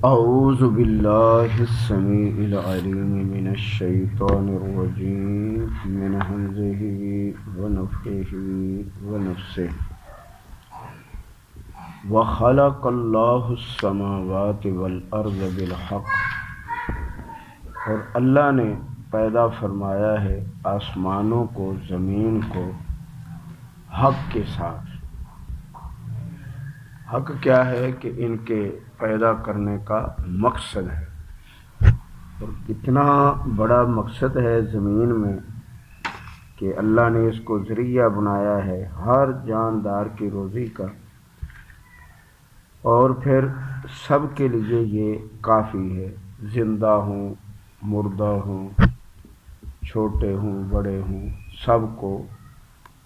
اعوذ باللہ السمیع العلیم من الشیطان الرجیم من ہمزہ ونفخہ ونفثہ وخلق اللہ السماوات والارض بالحق، اور اللہ نے پیدا فرمایا ہے آسمانوں کو، زمین کو حق کے ساتھ۔ حق کیا ہے کہ ان کے پیدا کرنے کا مقصد ہے، اور کتنا بڑا مقصد ہے زمین میں کہ اللہ نے اس کو ذریعہ بنایا ہے ہر جاندار کی روزی کا، اور پھر سب کے لیے یہ کافی ہے، زندہ ہوں مردہ ہوں، چھوٹے ہوں بڑے ہوں، سب کو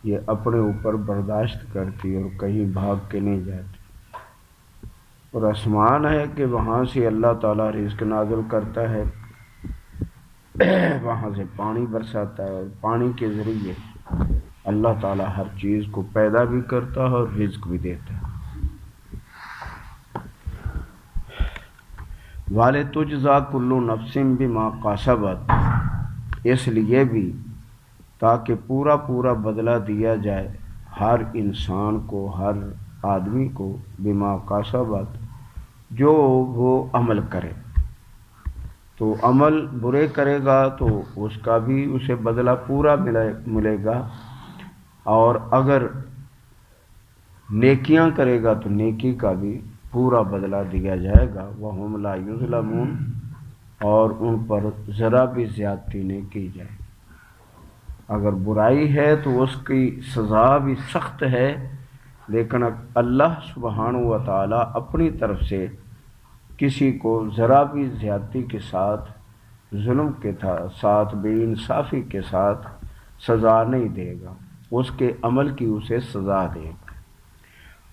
یہ اپنے اوپر برداشت کرتی اور کہیں بھاگ کے نہیں جاتی۔ اور آسمان ہے کہ وہاں سے اللہ تعالیٰ رزق نازل کرتا ہے، وہاں سے پانی برساتا ہے، اور پانی کے ذریعے اللہ تعالیٰ ہر چیز کو پیدا بھی کرتا ہے اور رزق بھی دیتا ہے۔ وَلِتُجْزَىٰ كُلُّ نَفْسٍ بِمَا كَسَبَتْ، اس لیے بھی تاکہ پورا بدلہ دیا جائے ہر انسان کو، ہر آدمی کو، بما کسبت، جو وہ عمل کرے۔ تو عمل برے کرے گا تو اس کا بھی اسے بدلہ پورا ملے گا، اور اگر نیکیاں کرے گا تو نیکی کا بھی پورا بدلہ دیا جائے گا۔ وَهُمْ لَا يُظْلَمُونَ، اور ان پر ذرا بھی زیادتی نہیں کی جائے۔ اگر برائی ہے تو اس کی سزا بھی سخت ہے، لیکن اللہ سبحانہ و تعالیٰ اپنی طرف سے کسی کو ذرا بھی زیادتی کے ساتھ، ظلم کے ساتھ، بے انصافی کے ساتھ سزا نہیں دے گا، اس کے عمل کی اسے سزا دے گا۔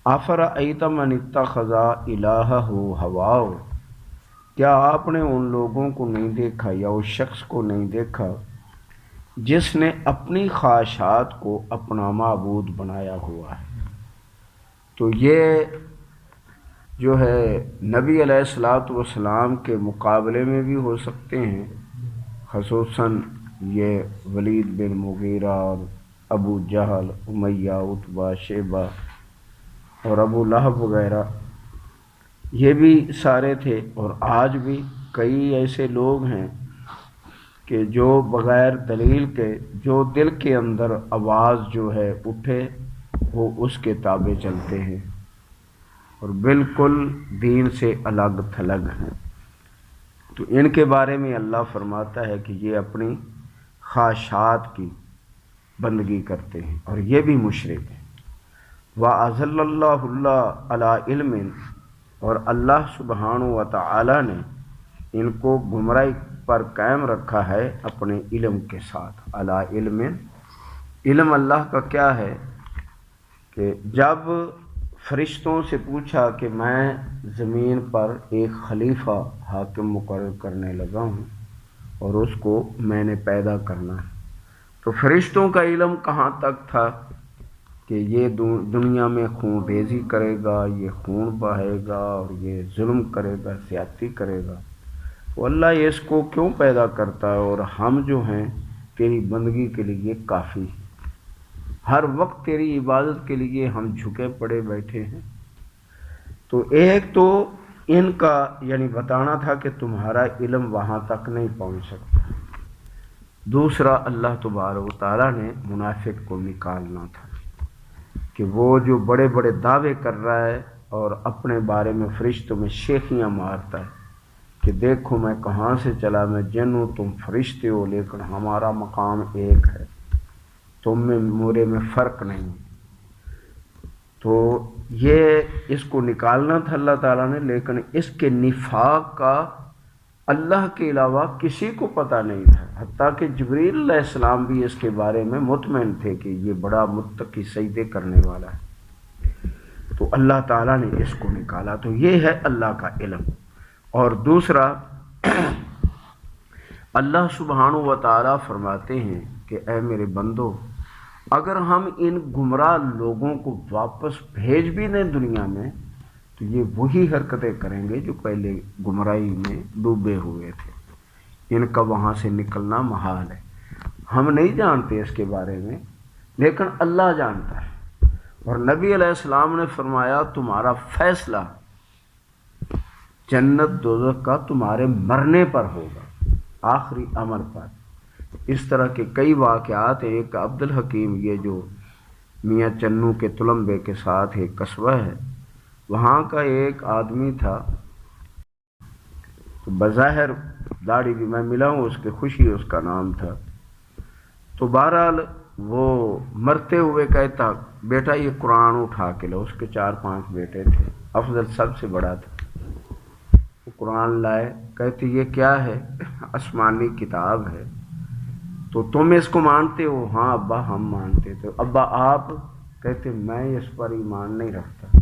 أَفَرَأَيْتَ مَنِ اتَّخَذَ إِلَٰهَهُ هَوَاهُ، کیا آپ نے ان لوگوں کو نہیں دیکھا یا اس شخص کو نہیں دیکھا جس نے اپنی خواہشات کو اپنا معبود بنایا ہوا ہے؟ تو یہ جو ہے نبی علیہ الصلوۃ والسلام کے مقابلے میں بھی ہو سکتے ہیں، خصوصاً یہ ولید بن مغیرہ اور ابو جہل، امیہ، عتبہ، شیبہ اور ابو لہب وغیرہ، یہ بھی سارے تھے۔ اور آج بھی کئی ایسے لوگ ہیں کہ جو بغیر دلیل کے، جو دل کے اندر آواز جو ہے اٹھے وہ اس کے تابع چلتے ہیں، اور بالکل دین سے الگ تھلگ ہیں۔ تو ان کے بارے میں اللہ فرماتا ہے کہ یہ اپنی خواہشات کی بندگی کرتے ہیں، اور یہ بھی مشرک ہیں۔ وَأَضَلَّ اللَّهُ عَلَىٰ عِلْمٍ، اور اللہ سبحانہ و تعالی نے ان کو گمراہی پر قائم رکھا ہے اپنے علم کے ساتھ۔ علی علم، علم اللہ کا کیا ہے کہ جب فرشتوں سے پوچھا کہ میں زمین پر ایک خلیفہ حاکم مقرر کرنے لگا ہوں اور اس کو میں نے پیدا کرنا ہے، تو فرشتوں کا علم کہاں تک تھا کہ یہ دنیا میں خون ریزی کرے گا، یہ خون بہائے گا، اور یہ ظلم کرے گا، زیادتی کرے گا۔ تو اللہ اس کو کیوں پیدا کرتا ہے، اور ہم جو ہیں تیری بندگی کے لیے کافی ہیں، ہر وقت تیری عبادت کے لیے ہم جھکے پڑے بیٹھے ہیں۔ تو ایک تو ان کا یعنی بتانا تھا کہ تمہارا علم وہاں تک نہیں پہنچ سکتا۔ دوسرا، اللہ تبارک و تعالیٰ نے منافق کو نکالنا تھا کہ وہ جو بڑے بڑے دعوے کر رہا ہے اور اپنے بارے میں فرشتوں میں شیخیاں مارتا ہے کہ دیکھو میں کہاں سے چلا، میں جن ہوں تم فرشتے ہو، لیکن ہمارا مقام ایک ہے، تم میں میرے میں فرق نہیں۔ تو یہ اس کو نکالنا تھا اللہ تعالیٰ نے، لیکن اس کے نفاق کا اللہ کے علاوہ کسی کو پتہ نہیں تھا، حتیٰ کہ جبریل علیہ السلام بھی اس کے بارے میں مطمئن تھے کہ یہ بڑا متقی سجدے کرنے والا ہے۔ تو اللہ تعالیٰ نے اس کو نکالا، تو یہ ہے اللہ کا علم۔ اور دوسرا، اللہ سبحانہ و تعالیٰ فرماتے ہیں کہ اے میرے بندو، اگر ہم ان گمراہ لوگوں کو واپس بھیج بھی دیں دنیا میں تو یہ وہی حرکتیں کریں گے جو پہلے گمراہی میں ڈوبے ہوئے تھے، ان کا وہاں سے نکلنا محال ہے۔ ہم نہیں جانتے اس کے بارے میں، لیکن اللہ جانتا ہے، اور نبی علیہ السلام نے فرمایا تمہارا فیصلہ جنت دوزخ کا تمہارے مرنے پر ہوگا، آخری عمل پر۔ اس طرح کے کئی واقعات ہیں۔ ایک عبد الحکیم، یہ جو میاں چنو کے تلمبے کے ساتھ ایک قصبہ ہے، وہاں کا ایک آدمی تھا، تو بظاہر داڑھی بھی میں ملا ہوں، اس کے خوشی اس کا نام تھا۔ تو بہرحال وہ مرتے ہوئے کہتا بیٹا یہ قرآن اٹھا کے لو۔ اس کے 4-5 بیٹے تھے، افضل سب سے بڑا تھا۔ وہ قرآن لائے، کہتے یہ کیا ہے؟ آسمانی کتاب ہے، تو تم اس کو مانتے ہو؟ ہاں ابا ہم مانتے تھے۔ ابا آپ؟ کہتے میں اس پر ایمان نہیں رکھتا۔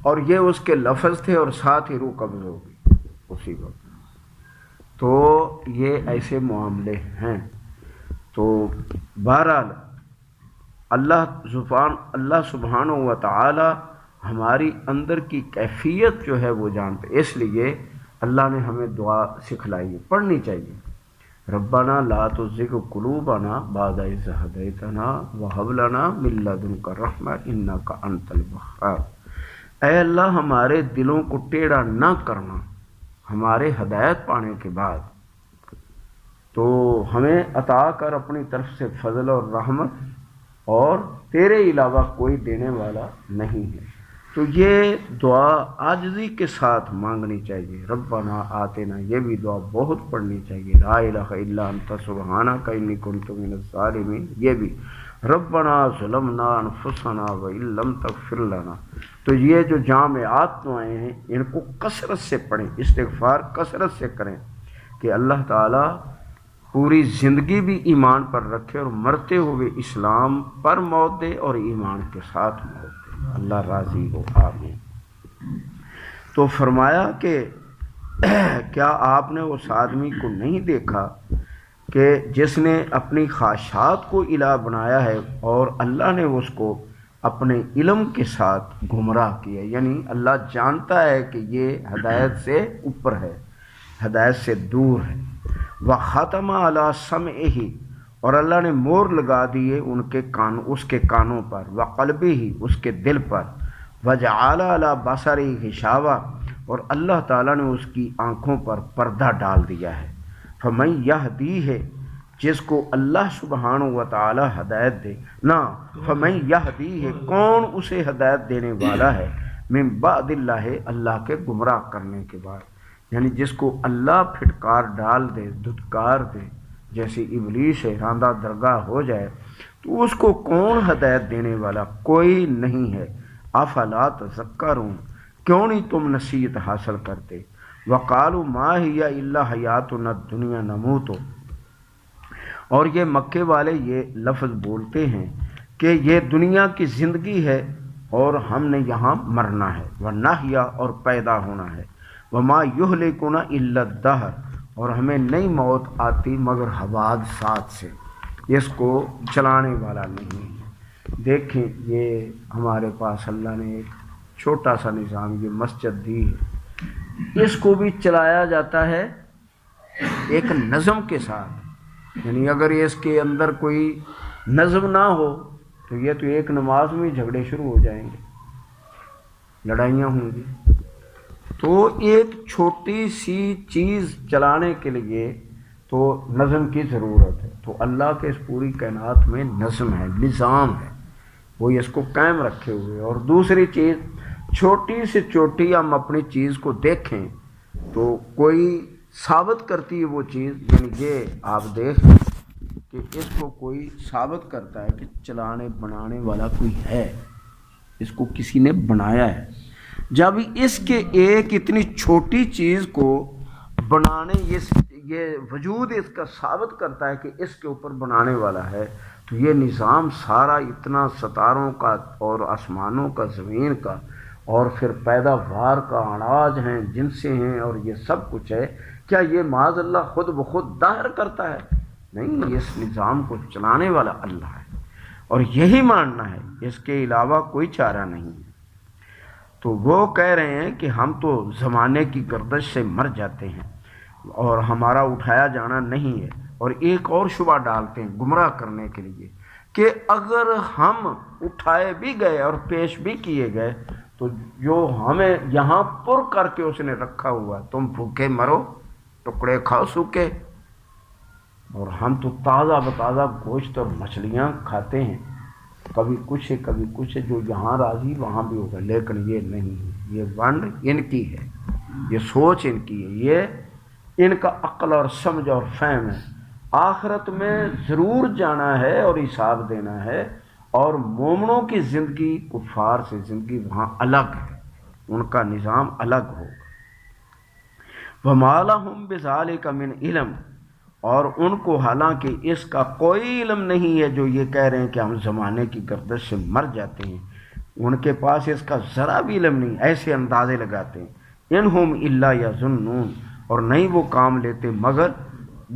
اور یہ اس کے لفظ تھے، اور ساتھ ہی روح قبض ہو گئی اسی وقت۔ تو یہ ایسے معاملے ہیں۔ تو بہرحال اللہ سبحانہ و تعالی ہماری اندر کی کیفیت جو ہے وہ جانتے، اس لیے اللہ نے ہمیں دعا سکھلائی ہے، پڑھنی چاہیے۔ ربنا لا تزغ قلوبنا بعد إذ هديتنا وهب لنا من لدنك رحمة إنك أنت الوهاب۔ اے اللہ ہمارے دلوں کو ٹیڑھا نہ کرنا ہمارے ہدایت پانے کے بعد، تو ہمیں عطا کر اپنی طرف سے فضل اور رحمت، اور تیرے علاوہ کوئی دینے والا نہیں ہے۔ تو یہ دعا عاجزی کے ساتھ مانگنی چاہیے۔ ربنا آتنا، یہ بھی دعا بہت پڑھنی چاہیے۔ لا الہ الا انت سبحانک انی کنت من الظالمین، یہ بھی ربنا ظلمنا انفسنا وان لم تغفر لنا۔ تو یہ جو جامعات دعائیں ہیں ان کو کثرت سے پڑھیں، استغفار کثرت سے کریں کہ اللہ تعالیٰ پوری زندگی بھی ایمان پر رکھے، اور مرتے ہوئے اسلام پر موت دے اور ایمان کے ساتھ موت دے۔ اللہ راضی ہو، آمین۔ تو فرمایا کہ کیا آپ نے اس آدمی کو نہیں دیکھا کہ جس نے اپنی خواہشات کو الہ بنایا ہے، اور اللہ نے اس کو اپنے علم کے ساتھ گمراہ کیا؟ یعنی اللہ جانتا ہے کہ یہ ہدایت سے اوپر ہے، ہدایت سے دور ہے۔ وَخَتَمَ عَلَىٰ سَمْعِهِ، اور اللہ نے مور لگا دیے ان کے اس کے کانوں پر، وَقَلْبِهِ، اس کے دل پر، وَجَعَلَ عَلَىٰ بَصَرِهِ غِشَاوَةً، اور اللہ تعالیٰ نے اس کی آنکھوں پر پردہ ڈال دیا ہے۔ فَمَن يَهْدِيهِ، جس کو اللہ سبحانہ و تعالی ہدایت دے نا، فَمَن يَهْدِيهِ، کون اسے ہدایت دینے والا ہے؟ من بعد اللہ، اللہ کے گمراہ کرنے کے بعد، یعنی جس کو اللہ پھٹکار ڈال دے، دھتکار دے، جیسے ابلیس ہے، راندہ درگاہ ہو جائے، تو اس کو کون ہدایت دینے والا؟ کوئی نہیں ہے۔ افلا تذکرون، کیوں نہیں تم نصیحت حاصل کرتے؟ وقالوا ما هي الا حیاتنا الدنیا نموت، اور یہ مکے والے یہ لفظ بولتے ہیں کہ یہ دنیا کی زندگی ہے اور ہم نے یہاں مرنا ہے، ونحیا، اور پیدا ہونا ہے، وما یہلکنا الا الدہر، اور ہمیں نئی موت آتی مگر حوادثات سے، اس کو چلانے والا نہیں ہے۔ دیکھیں یہ ہمارے پاس اللہ نے ایک چھوٹا سا نظام، یہ مسجد دی ہے، اس کو بھی چلایا جاتا ہے ایک نظم کے ساتھ۔ یعنی اگر اس کے اندر کوئی نظم نہ ہو تو یہ تو ایک نماز میں جھگڑے شروع ہو جائیں گے، لڑائیاں ہوں گی۔ تو ایک چھوٹی سی چیز چلانے کے لیے تو نظم کی ضرورت ہے۔ تو اللہ کے اس پوری کائنات میں نظم ہے، نظام ہے، وہ اس کو قائم رکھے ہوئے۔ اور دوسری چیز، چھوٹی سے چھوٹی ہم اپنی چیز کو دیکھیں تو کوئی ثابت کرتی ہے وہ چیز، یعنی یہ آپ دیکھ کہ اس کو کوئی ثابت کرتا ہے کہ چلانے بنانے والا کوئی ہے، اس کو کسی نے بنایا ہے۔ جب اس کے ایک اتنی چھوٹی چیز کو بنانے، یہ وجود اس کا ثابت کرتا ہے کہ اس کے اوپر بنانے والا ہے، تو یہ نظام سارا اتنا ستاروں کا اور آسمانوں کا، زمین کا، اور پھر پیداوار کا، اناج ہیں، جنسیں ہیں، اور یہ سب کچھ ہے، کیا یہ معاذ اللہ خود بخود ظاہر کرتا ہے؟ نہیں، اس نظام کو چلانے والا اللہ ہے، اور یہی ماننا ہے، اس کے علاوہ کوئی چارہ نہیں ہے۔ تو تو وہ کہہ رہے ہیں کہ ہم تو زمانے کی گردش سے مر جاتے ہیں اور ہمارا اٹھایا جانا نہیں ہے، اور ایک اور شبہ ڈالتے ہیں گمراہ کرنے کے لیے کہ اگر ہم اٹھائے بھی گئے اور پیش بھی کیے گئے تو جو ہمیں یہاں پر کر کے اس نے رکھا ہوا، تم بھوکے مرو، ٹکڑے کھاؤ سوکھے، اور ہم تو تازہ بتازہ گوشت اور مچھلیاں کھاتے ہیں، کبھی کچھ ہے کبھی کچھ ہے، جو یہاں راضی وہاں بھی ہوگا، لیکن یہ نہیں ہے، یہ ونڈ ان کی ہے، یہ سوچ ان کی ہے، یہ ان کا عقل اور سمجھ اور فہم ہے۔ آخرت میں ضرور جانا ہے اور حساب دینا ہے، اور مومنوں کی زندگی کفار سے زندگی وہاں الگ ہے، ان کا نظام الگ ہوگا۔ وَمَا لَهُم بِذَلِكَ مِنْ علم، اور ان کو حالانکہ اس کا کوئی علم نہیں ہے، جو یہ کہہ رہے ہیں کہ ہم زمانے کی گردش سے مر جاتے ہیں، ان کے پاس اس کا ذرا بھی علم نہیں، ایسے اندازے لگاتے ہیں۔ اِنْهُمْ إِلَّا يَظُنُّونَ، اور نہیں وہ کام لیتے مگر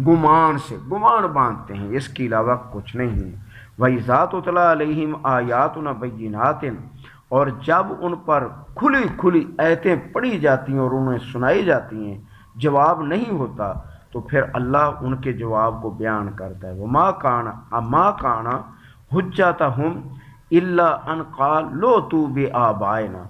گمان سے، گمان باندھتے ہیں، اس کے علاوہ کچھ نہیں ہے۔ وَإِذَا تُتْلَىٰ عَلَيْهِمْ آيَاتُنَا بَيِّنَاتٍ، اور جب ان پر کھلی کھلی آیتیں پڑھی جاتی ہیں اور انہیں سنائی جاتی ہیں، جواب نہیں ہوتا، تو پھر اللہ ان کے جواب کو بیان کرتا ہے۔ وَمَا كَانَ حُجَّتُهُمْ إِلَّا أَنْ قَالُوا ائْتُوا بِآبَائِنَا،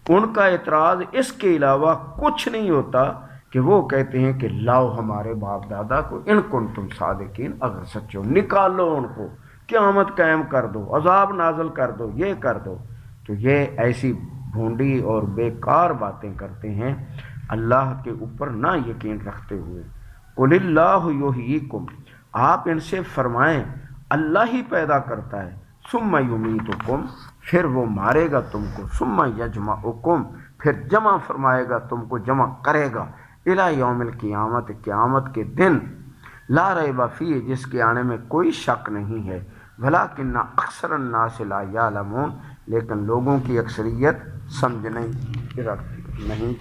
ان کا اعتراض اس کے علاوہ کچھ نہیں ہوتا کہ وہ کہتے ہیں کہ لاؤ ہمارے باپ دادا کو، ان کنتم صادقین، اگر سچو، نکالو ان کو، قیامت قائم کر دو، عذاب نازل کر دو، یہ کر دو۔ تو یہ ایسی بھونڈی اور بیکار باتیں کرتے ہیں اللہ کے اوپر نہ یقین رکھتے ہوئے۔ قُلِ اللَّهُ يُحْيِيكُمْ، آپ ان سے فرمائیں اللہ ہی پیدا کرتا ہے، ثُمَّ يُمِيتُكُمْ، پھر وہ مارے گا تم کو، ثُمَّ يَجْمَعُكُمْ، پھر جمع فرمائے گا تم کو، جمع کرے گا، إِلَى يَوْمِ الْقِيَامَةِ، قیامت کے دن، لا ریب فیہ، جس کے آنے میں کوئی شک نہیں ہے، وَلَٰكِنَّ أَكْثَرَ النَّاسِ لَا يَعْلَمُونَ، لیکن لوگوں کی اکثریت سمجھ نہیں رکھتی نہیں۔